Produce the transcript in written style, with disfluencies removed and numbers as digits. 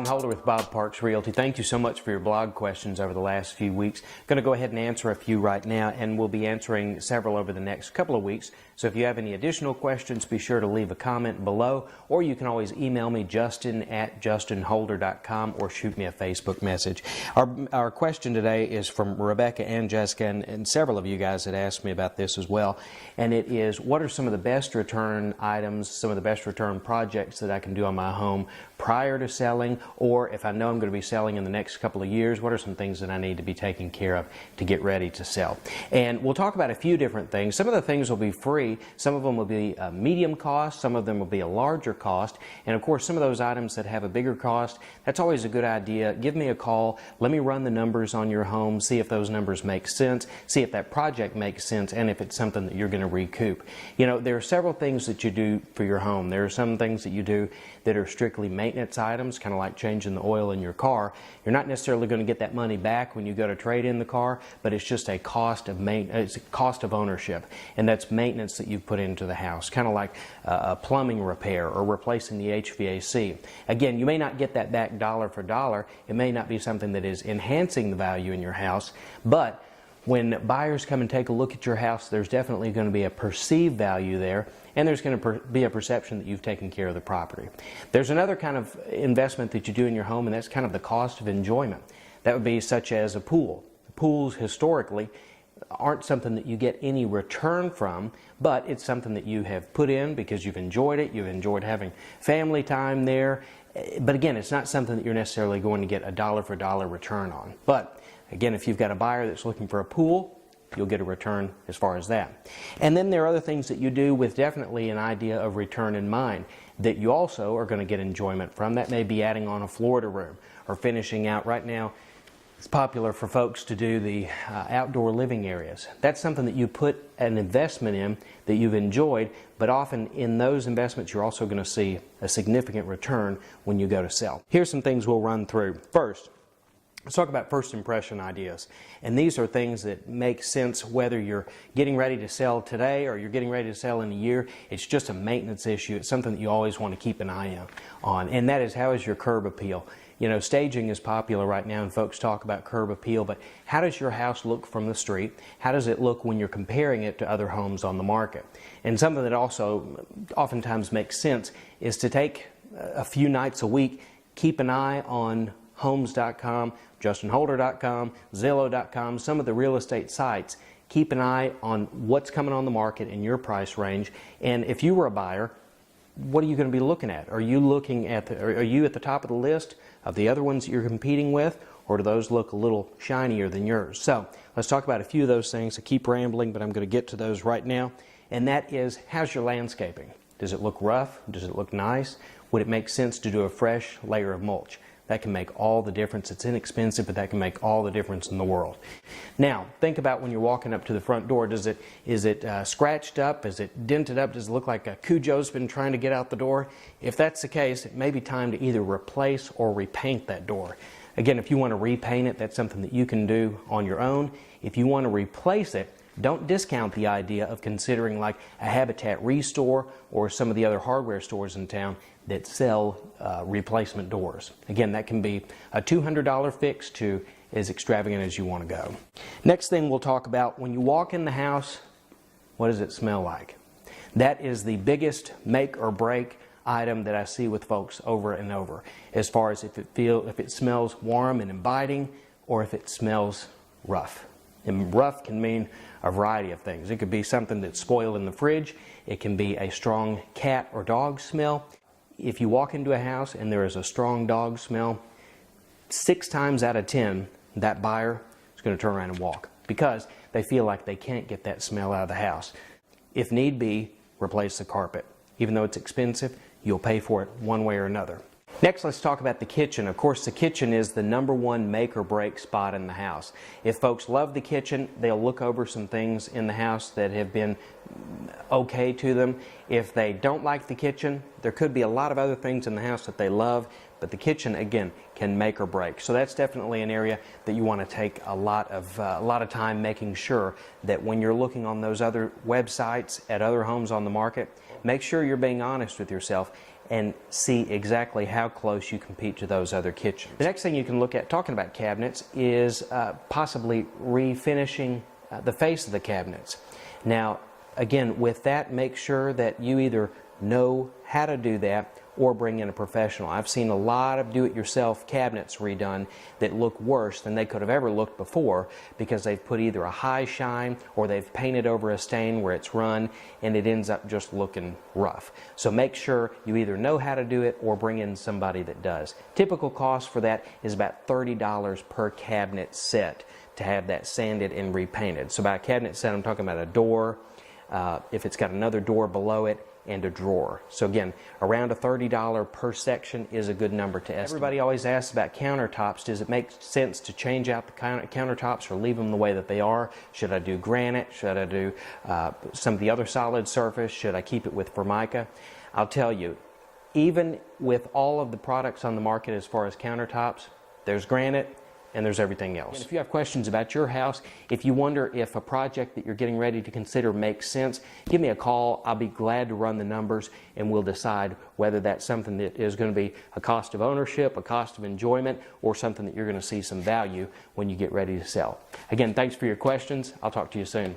Justin Holder with Bob Parks Realty. Thank you so much for your blog questions over the last few weeks. Going to go ahead and answer a few right now, and we'll be answering several over the next couple of weeks. So if you have any additional questions, be sure to leave a comment below, or you can always email me, justin@justinholder.com, or shoot me a Facebook message. Our question today is from Rebecca and Jessica, and several of you guys had asked me about this as well. And it is, what are some of the best return items, some of the best return projects that I can do on my home prior to selling, or if I know I'm going to be selling in the next couple of years, what are some things that I need to be taking care of to get ready to sell? And we'll talk about a few different things. Some of the things will be free, some of them will be a medium cost, some of them will be a larger cost, and of course some of those items that have a bigger cost, that's always a good idea. Give me a call, let me run the numbers on your home, see if those numbers make sense, see if that project makes sense, and if it's something that you're going to recoup. You know, there are several things that you do for your home. There are some things that you do that are strictly maintenance items, kind of like changing the oil in your car. You're not necessarily going to get that money back when you go to trade in the car, but it's just a cost of it's a cost of ownership, and that's maintenance that you've put into the house, kind of like a plumbing repair or replacing the HVAC. Again, you may not get that back dollar for dollar. It may not be something that is enhancing the value in your house, but when buyers come and take a look at your house, there's definitely going to be a perceived value there, and there's going to be a perception that you've taken care of the property. There's another kind of investment that you do in your home, and that's kind of the cost of enjoyment. That would be such as a pool. Pools historically aren't something that you get any return from, but it's something that you have put in because you've enjoyed it, you've enjoyed having family time there. But again, it's not something that you're necessarily going to get a dollar for dollar return on. But again, if you've got a buyer that's looking for a pool, you'll get a return as far as that. And then there are other things that you do with definitely an idea of return in mind that you also are going to get enjoyment from. That may be adding on a Florida room or finishing out. Right now, it's popular for folks to do the outdoor living areas. That's something that you put an investment in that you've enjoyed, but often in those investments you're also going to see a significant return when you go to sell. Here's some things we'll run through. First, let's talk about first impression ideas. And these are things that make sense whether you're getting ready to sell today or you're getting ready to sell in a year. It's just a maintenance issue. It's something that you always want to keep an eye on. And that is, how is your curb appeal? You know, staging is popular right now and folks talk about curb appeal, but how does your house look from the street? How does it look when you're comparing it to other homes on the market? And something that also oftentimes makes sense is to take a few nights a week, keep an eye on homes.com, justinholder.com, Zillow.com, some of the real estate sites. Keep an eye on what's coming on the market in your price range. And if you were a buyer, what are you going to be looking at? Are you looking at are you at the top of the list of the other ones that you're competing with, or do those look a little shinier than yours? So let's talk about a few of those things. I keep rambling, but I'm going to get to those right now. And that is, how's your landscaping? Does it look rough? Does it look nice? Would it make sense to do a fresh layer of mulch? That can make all the difference. It's inexpensive, but that can make all the difference in the world. Now, think about when you're walking up to the front door. Is it scratched up? Is it dented up? Does it look like a Cujo's been trying to get out the door? If that's the case, it may be time to either replace or repaint that door. Again, if you want to repaint it, that's something that you can do on your own. If you want to replace it, don't discount the idea of considering like a Habitat Restore or some of the other hardware stores in town that sell replacement doors. Again, that can be a $200 fix to as extravagant as you want to go. Next thing we'll talk about, when you walk in the house, what does it smell like? That is the biggest make or break item that I see with folks over and over, as far as if it smells warm and inviting or if it smells rough. And rough can mean a variety of things. It could be something that's spoiled in the fridge. It can be a strong cat or dog smell. If you walk into a house and there is a strong dog smell, 6 times out of 10, that buyer is going to turn around and walk because they feel like they can't get that smell out of the house. If need be, replace the carpet. Even though it's expensive, you'll pay for it one way or another. Next, let's talk about the kitchen. Of course, the kitchen is the #1 make or break spot in the house. If folks love the kitchen, they'll look over some things in the house that have been okay to them. If they don't like the kitchen, there could be a lot of other things in the house that they love, but the kitchen, again, can make or break. So that's definitely an area that you want to take a lot of time making sure that when you're looking on those other websites at other homes on the market, make sure you're being honest with yourself and see exactly how close you compete to those other kitchens. The next thing you can look at, talking about cabinets, is possibly refinishing the face of the cabinets. Now, again, with that, make sure that you either know how to do that or bring in a professional. I've seen a lot of do-it-yourself cabinets redone that look worse than they could have ever looked before because they've put either a high shine or they've painted over a stain where it's run and it ends up just looking rough. So make sure you either know how to do it or bring in somebody that does. Typical cost for that is about $30 per cabinet set to have that sanded and repainted. So by a cabinet set, I'm talking about a door, if it's got another door below it, and a drawer. So again, around a $30 per section is a good number to estimate. Everybody always asks about countertops. Does it make sense to change out the countertops or leave them the way that they are? Should I do granite? Should I do some of the other solid surface? Should I keep it with Formica? I'll tell you, even with all of the products on the market as far as countertops, there's granite and there's everything else. And if you have questions about your house, if you wonder if a project that you're getting ready to consider makes sense, give me a call. I'll be glad to run the numbers and we'll decide whether that's something that is going to be a cost of ownership, a cost of enjoyment, or something that you're going to see some value when you get ready to sell. Again, thanks for your questions. I'll talk to you soon.